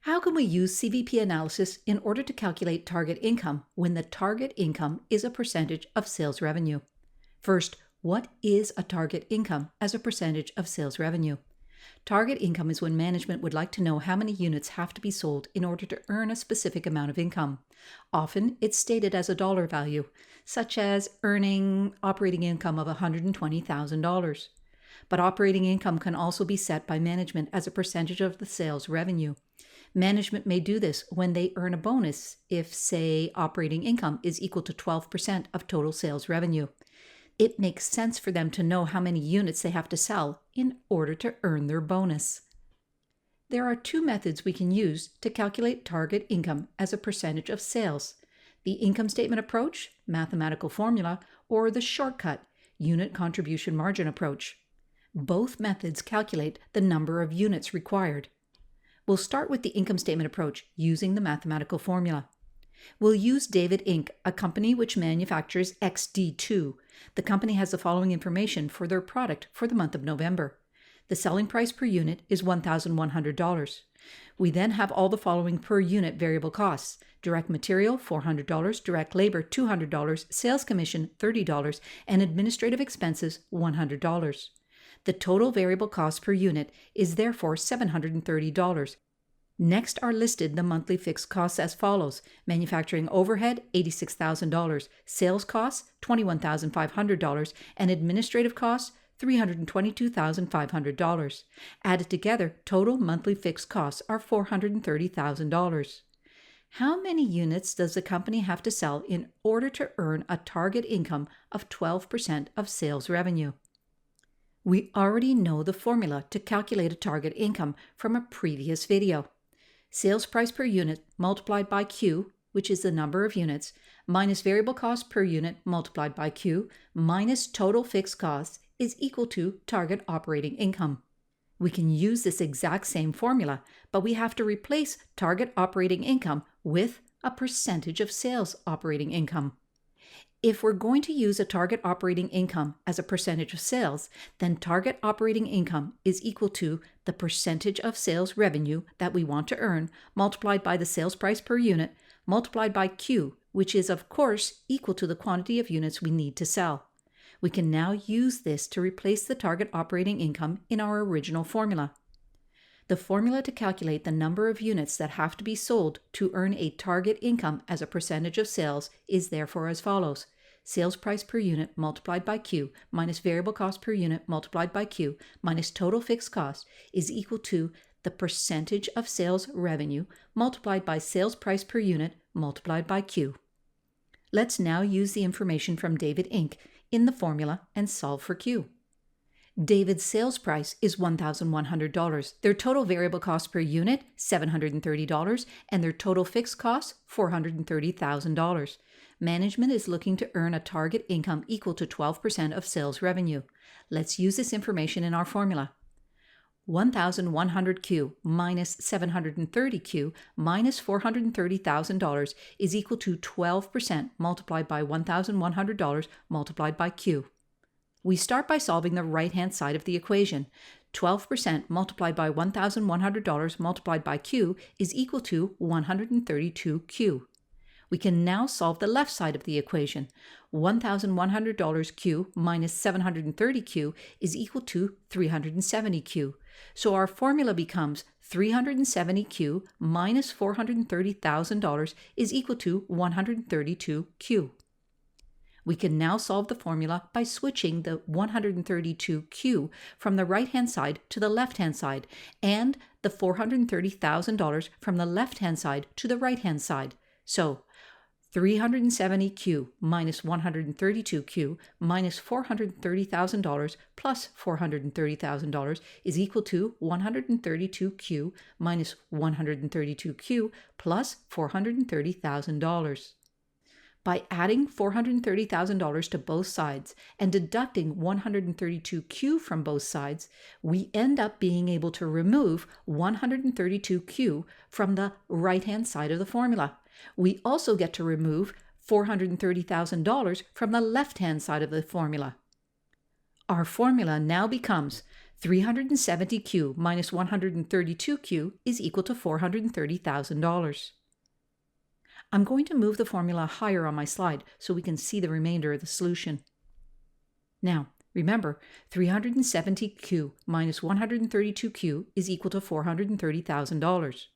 How can we use CVP analysis in order to calculate target income when the target income is a percentage of sales revenue? First, what is a target income as a percentage of sales revenue? Target income is when management would like to know how many units have to be sold in order to earn a specific amount of income. Often, it's stated as a dollar value, such as earning operating income of $120,000. But operating income can also be set by management as a percentage of the sales revenue. Management may do this when they earn a bonus if, say, operating income is equal to 12% of total sales revenue. It makes sense for them to know how many units they have to sell in order to earn their bonus. There are two methods we can use to calculate target income as a percentage of sales: the income statement approach, mathematical formula, or the shortcut, unit contribution margin approach. Both methods calculate the number of units required. We'll start with the income statement approach using the mathematical formula. We'll use David Inc., a company which manufactures XD2. The company has the following information for their product for the month of November. The selling price per unit is $1,100. We then have all the following per unit variable costs: direct material, $400, direct labor, $200, sales commission, $30, and administrative expenses, $100. The total variable cost per unit is therefore $730. Next are listed the monthly fixed costs as follows: manufacturing overhead, $86,000, sales costs, $21,500, and administrative costs, $322,500. Added together, total monthly fixed costs are $430,000. How many units does the company have to sell in order to earn a target income of 12% of sales revenue? We already know the formula to calculate a target income from a previous video. Sales price per unit multiplied by Q, which is the number of units, minus variable cost per unit multiplied by Q, minus total fixed costs is equal to target operating income. We can use this exact same formula, but we have to replace target operating income with a percentage of sales operating income. If we're going to use a target operating income as a percentage of sales, then target operating income is equal to the percentage of sales revenue that we want to earn multiplied by the sales price per unit multiplied by Q, which is of course equal to the quantity of units we need to sell. We can now use this to replace the target operating income in our original formula. The formula to calculate the number of units that have to be sold to earn a target income as a percentage of sales is therefore as follows: sales price per unit multiplied by Q minus variable cost per unit multiplied by Q minus total fixed cost is equal to the percentage of sales revenue multiplied by sales price per unit multiplied by Q. Let's now use the information from David Inc. in the formula and solve for Q. David's sales price is $1,100. Their total variable cost per unit, $730, and their total fixed costs, $430,000. Management is looking to earn a target income equal to 12% of sales revenue. Let's use this information in our formula. 1,100Q minus 730Q minus $430,000 is equal to 12% multiplied by $1,100 multiplied by Q. We start by solving the right-hand side of the equation. 12% multiplied by $1,100 multiplied by Q is equal to 132Q. We can now solve the left side of the equation. $1,100 Q minus 730Q is equal to 370Q. So our formula becomes 370Q minus $430,000 is equal to 132Q. We can now solve the formula by switching the 132Q from the right-hand side to the left-hand side and the $430,000 from the left-hand side to the right-hand side. So 370Q minus 132Q minus $430,000 plus $430,000 is equal to 132Q minus 132Q plus $430,000. By adding $430,000 to both sides and deducting 132Q from both sides, we end up being able to remove 132Q from the right-hand side of the formula. We also get to remove $430,000 from the left-hand side of the formula. Our formula now becomes 370Q minus 132Q is equal to $430,000. I'm going to move the formula higher on my slide so we can see the remainder of the solution. Now, remember, 370Q minus 132Q is equal to $430,000.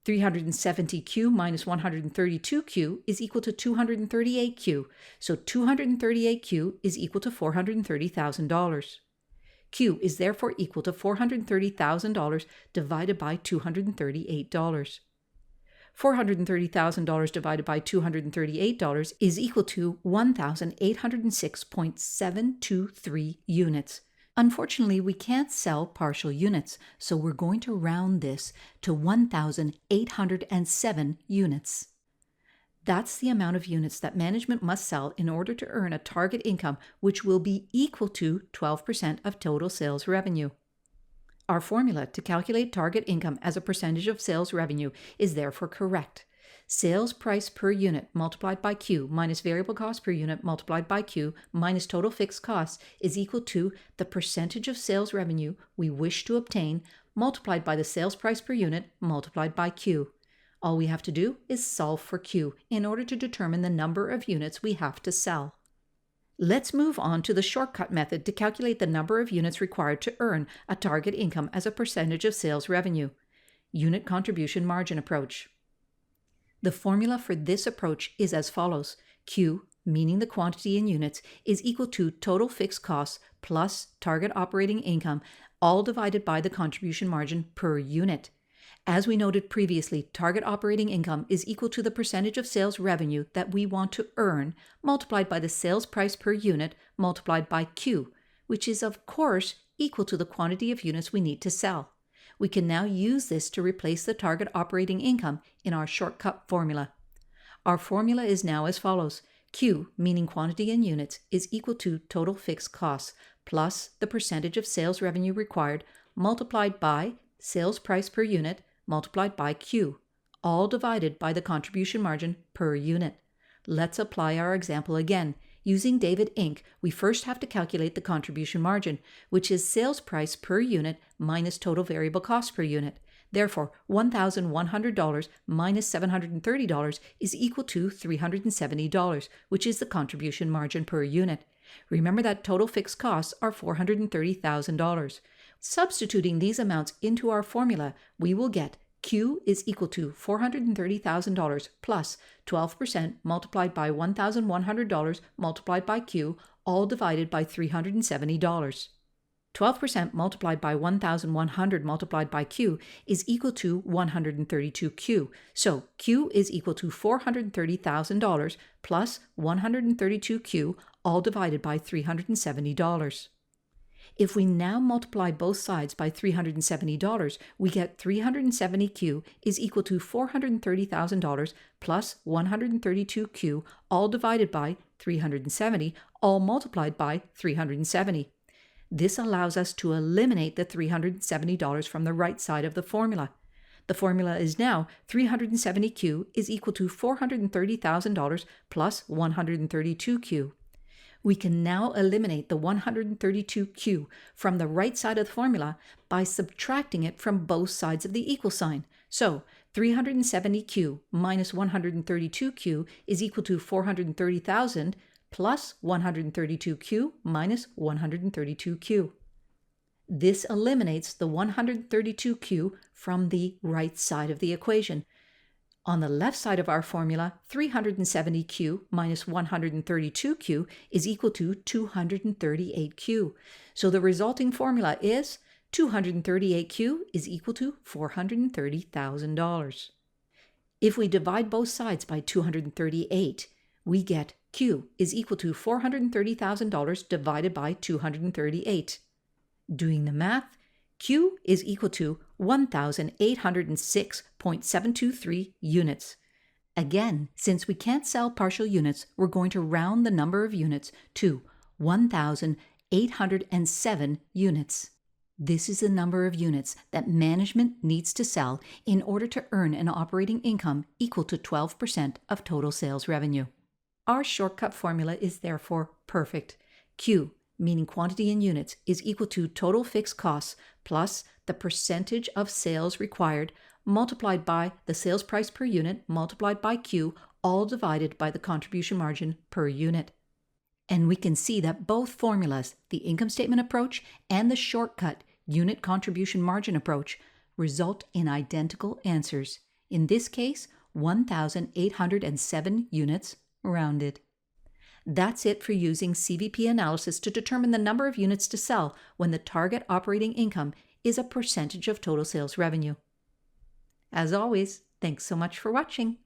370Q minus 132Q is equal to 238Q, so 238Q is equal to $430,000. Q is therefore equal to $430,000 divided by $238. $430,000 divided by $238 is equal to 1,806.723 units. Unfortunately, we can't sell partial units, so we're going to round this to 1,807 units. That's the amount of units that management must sell in order to earn a target income which will be equal to 12% of total sales revenue. Our formula to calculate target income as a percentage of sales revenue is therefore correct. Sales price per unit multiplied by Q minus variable cost per unit multiplied by Q minus total fixed costs is equal to the percentage of sales revenue we wish to obtain multiplied by the sales price per unit multiplied by Q. All we have to do is solve for Q in order to determine the number of units we have to sell. Let's move on to the shortcut method to calculate the number of units required to earn a target income as a percentage of sales revenue. Unit contribution margin approach. The formula for this approach is as follows. Q, meaning the quantity in units, is equal to total fixed costs plus target operating income, all divided by the contribution margin per unit. As we noted previously, target operating income is equal to the percentage of sales revenue that we want to earn multiplied by the sales price per unit multiplied by Q, which is of course equal to the quantity of units we need to sell. We can now use this to replace the target operating income in our shortcut formula. Our formula is now as follows. Q, meaning quantity in units, is equal to total fixed costs plus the percentage of sales revenue required multiplied by sales price per unit multiplied by Q, all divided by the contribution margin per unit. Let's apply our example again. Using David Inc., we first have to calculate the contribution margin, which is sales price per unit minus total variable cost per unit. Therefore, $1,100 minus $730 is equal to $370, which is the contribution margin per unit. Remember that total fixed costs are $430,000. Substituting these amounts into our formula, we will get Q is equal to $430,000 plus 12% multiplied by $1,100 multiplied by Q, all divided by $370. 12% multiplied by 1,100 multiplied by Q is equal to 132Q. So Q is equal to $430,000 plus 132Q, all divided by $370. If we now multiply both sides by $370, we get 370Q is equal to $430,000 plus 132Q, all divided by 370, all multiplied by 370. This allows us to eliminate the $370 from the right side of the formula. The formula is now 370Q is equal to $430,000 plus 132Q. We can now eliminate the 132Q from the right side of the formula by subtracting it from both sides of the equal sign. So 370Q minus 132Q is equal to 430,000 plus 132Q minus 132Q. This eliminates the 132Q from the right side of the equation. On the left side of our formula, 370Q minus 132Q is equal to 238Q. So the resulting formula is 238Q is equal to $430,000. If we divide both sides by 238, we get Q is equal to $430,000 divided by 238. Doing the math, Q is equal to 1,806.723 units. Again, since we can't sell partial units, we're going to round the number of units to 1,807 units. This is the number of units that management needs to sell in order to earn an operating income equal to 12% of total sales revenue. Our shortcut formula is therefore perfect. Q, meaning quantity in units, is equal to total fixed costs plus the percentage of sales required multiplied by the sales price per unit multiplied by Q, all divided by the contribution margin per unit. And we can see that both formulas, the income statement approach and the shortcut unit contribution margin approach, result in identical answers. In this case, 1,807 units rounded. That's it for using CVP analysis to determine the number of units to sell when the target operating income is a percentage of total sales revenue. As always, thanks so much for watching.